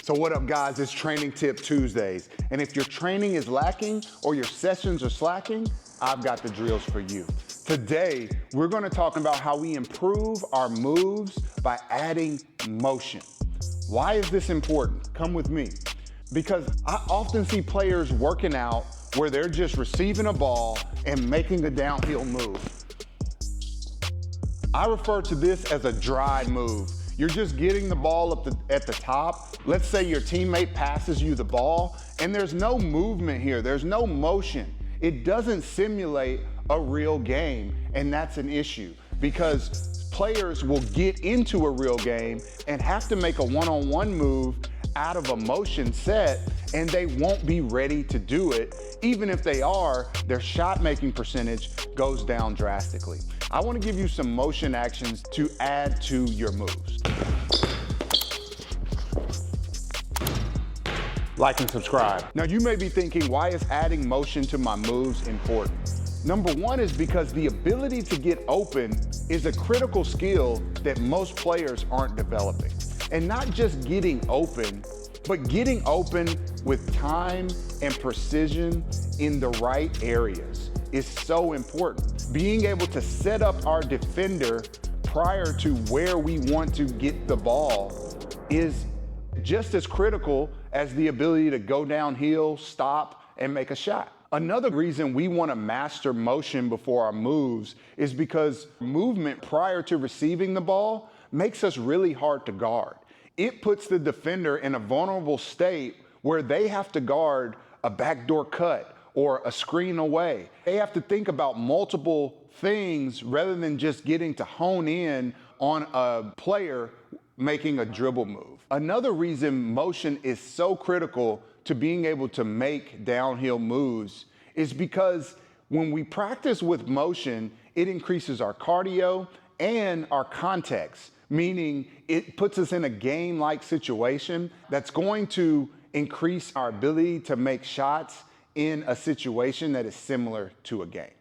So what up guys, it's Training Tip Tuesdays. And if your training is lacking or your sessions are slacking, I've got the drills for you. Today, we're gonna talk about how we improve our moves by adding motion. Why is this important? Come with me. Because I often see players working out where they're just receiving a ball and making a downhill move. I refer to this as a dry move. You're just getting the ball up at the top. Let's say your teammate passes you the ball and there's no movement here, there's no motion. It doesn't simulate a real game, and that's an issue because players will get into a real game and have to make a one-on-one move out of a motion set, and they won't be ready to do it. Even if they are, their shot making percentage goes down drastically. I want to give you some motion actions to add to your moves. Like and subscribe. Now you may be thinking, why is adding motion to my moves important? Number one is because the ability to get open is a critical skill that most players aren't developing. And not just getting open, but getting open with time and precision in the right areas is so important. Being able to set up our defender prior to where we want to get the ball is just as critical as the ability to go downhill, stop, and make a shot. Another reason we want to master motion before our moves is because movement prior to receiving the ball makes us really hard to guard. It puts the defender in a vulnerable state where they have to guard a backdoor cut or a screen away. They have to think about multiple things rather than just getting to hone in on a player making a dribble move. Another reason motion is so critical to being able to make downhill moves is because when we practice with motion, it increases our cardio and our context, meaning it puts us in a game-like situation that's going to increase our ability to make shots in a situation that is similar to a game.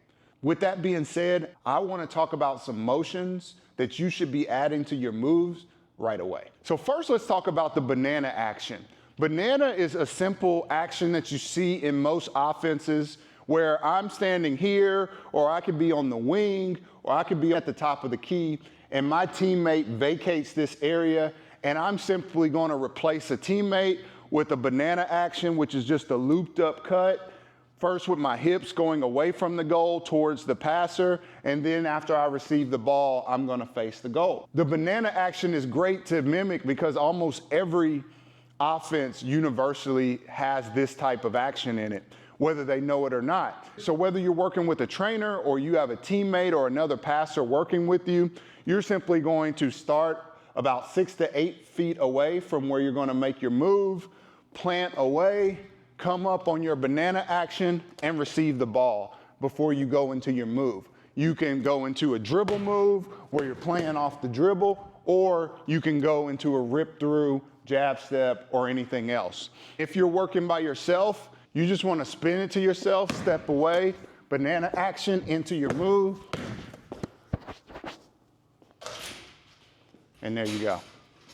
With that being said, I want to talk about some motions that you should be adding to your moves right away. So first, let's talk about the banana action. Banana is a simple action that you see in most offenses where I'm standing here, or I could be on the wing, or I could be at the top of the key, and my teammate vacates this area, and I'm simply going to replace a teammate with a banana action, which is just a looped up cut. First with my hips going away from the goal towards the passer, and then after I receive the ball, I'm gonna face the goal. The banana action is great to mimic because almost every offense universally has this type of action in it, whether they know it or not. So whether you're working with a trainer or you have a teammate or another passer working with you, you're simply going to start about 6 to 8 feet away from where you're gonna make your move, plant away, come up on your banana action and receive the ball before you go into your move. You can go into a dribble move where you're playing off the dribble, or you can go into a rip through, jab step, or anything else. If you're working by yourself, you just want to spin it to yourself, step away, banana action into your move. And there you go.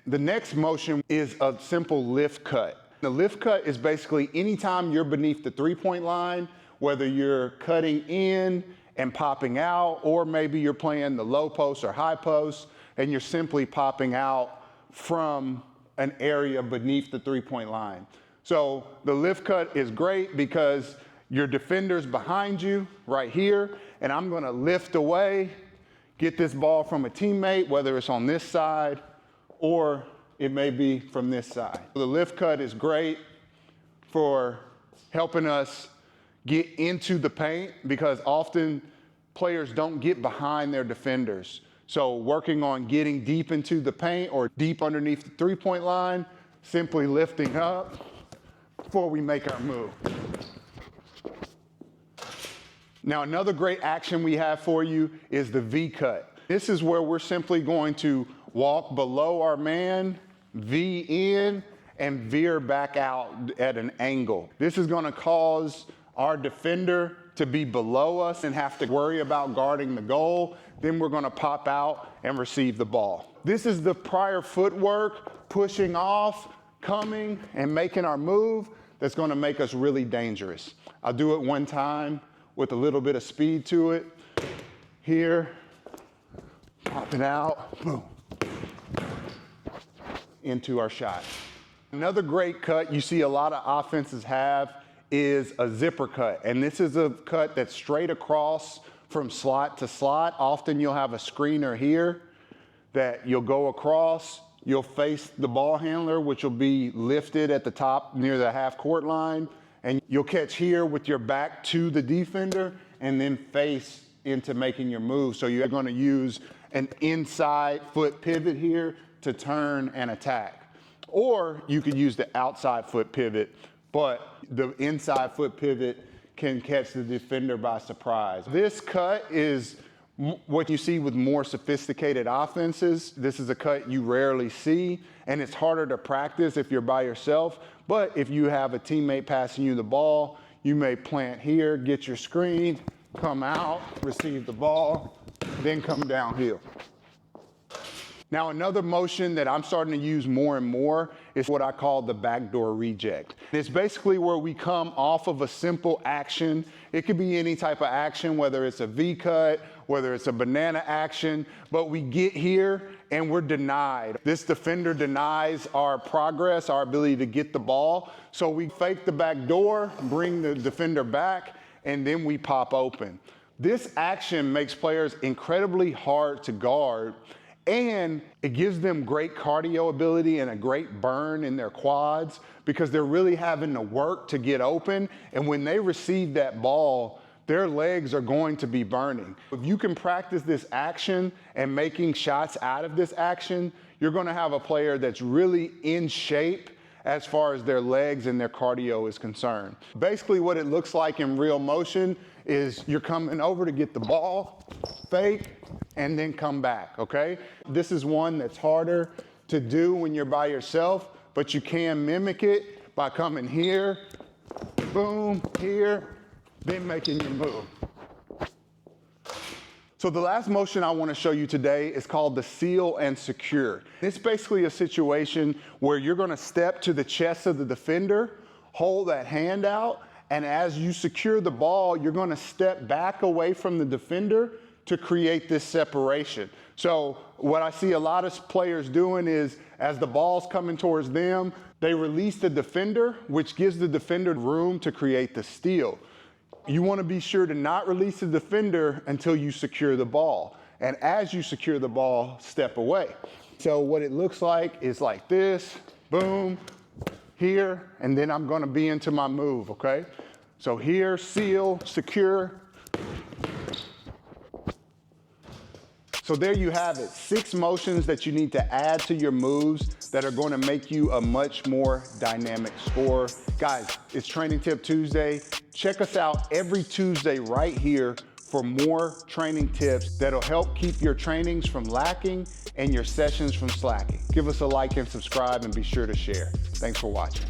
The next motion is a simple lift cut. The lift cut is basically anytime you're beneath the three-point line, whether you're cutting in and popping out, or maybe you're playing the low post or high post, and you're simply popping out from an area beneath the three-point line. So the lift cut is great because your defender's behind you right here, and I'm gonna lift away, get this ball from a teammate, whether it's on this side or it may be from this side. The lift cut is great for helping us get into the paint because often players don't get behind their defenders. So working on getting deep into the paint or deep underneath the three-point line, simply lifting up before we make our move. Now another great action we have for you is the V cut. This is where we're simply going to walk below our man, V in, and veer back out at an angle. This is going to cause our defender to be below us and have to worry about guarding the goal. Then we're going to pop out and receive the ball. This is the prior footwork, pushing off, coming and making our move that's gonna make us really dangerous. I'll do it one time with a little bit of speed to it. Here, pop it out, boom, into our shot. Another great cut you see a lot of offenses have is a zipper cut. And this is a cut that's straight across from slot to slot. Often you'll have a screener here that you'll go across. You'll face the ball handler, which will be lifted at the top near the half court line. And you'll catch here with your back to the defender and then face into making your move. So you're gonna use an inside foot pivot here to turn and attack. Or you could use the outside foot pivot, but the inside foot pivot can catch the defender by surprise. This cut is what you see with more sophisticated offenses. This is a cut you rarely see, and it's harder to practice if you're by yourself. But if you have a teammate passing you the ball, you may plant here, get your screen, come out, receive the ball, then come downhill. Now, another motion that I'm starting to use more and more is what I call the backdoor reject. It's basically where we come off of a simple action. It could be any type of action, whether it's a V cut, whether it's a banana action, but we get here and we're denied. This defender denies our progress, our ability to get the ball. So we fake the back door, bring the defender back, and then we pop open. This action makes players incredibly hard to guard, and it gives them great cardio ability and a great burn in their quads because they're really having to work to get open. And when they receive that ball, their legs are going to be burning. If you can practice this action and making shots out of this action, you're going to have a player that's really in shape as far as their legs and their cardio is concerned. Basically what it looks like in real motion is you're coming over to get the ball, fake, and then come back, okay? This is one that's harder to do when you're by yourself, but you can mimic it by coming here, boom, here, then making your move. So the last motion I want to show you today is called the seal and secure. It's basically a situation where you're going to step to the chest of the defender, hold that hand out, and as you secure the ball, you're going to step back away from the defender to create this separation. So what I see a lot of players doing is as the ball's coming towards them, they release the defender, which gives the defender room to create the steal. You want to be sure to not release the defender until you secure the ball. And as you secure the ball, step away. So what it looks like is like this, boom, here, and then I'm going to be into my move, okay? So here, seal, secure. So there you have it, 6 motions that you need to add to your moves that are going to make you a much more dynamic scorer. Guys, it's Training Tip Tuesday. Check us out every Tuesday right here for more training tips that'll help keep your trainings from lacking and your sessions from slacking. Give us a like and subscribe and be sure to share. Thanks for watching.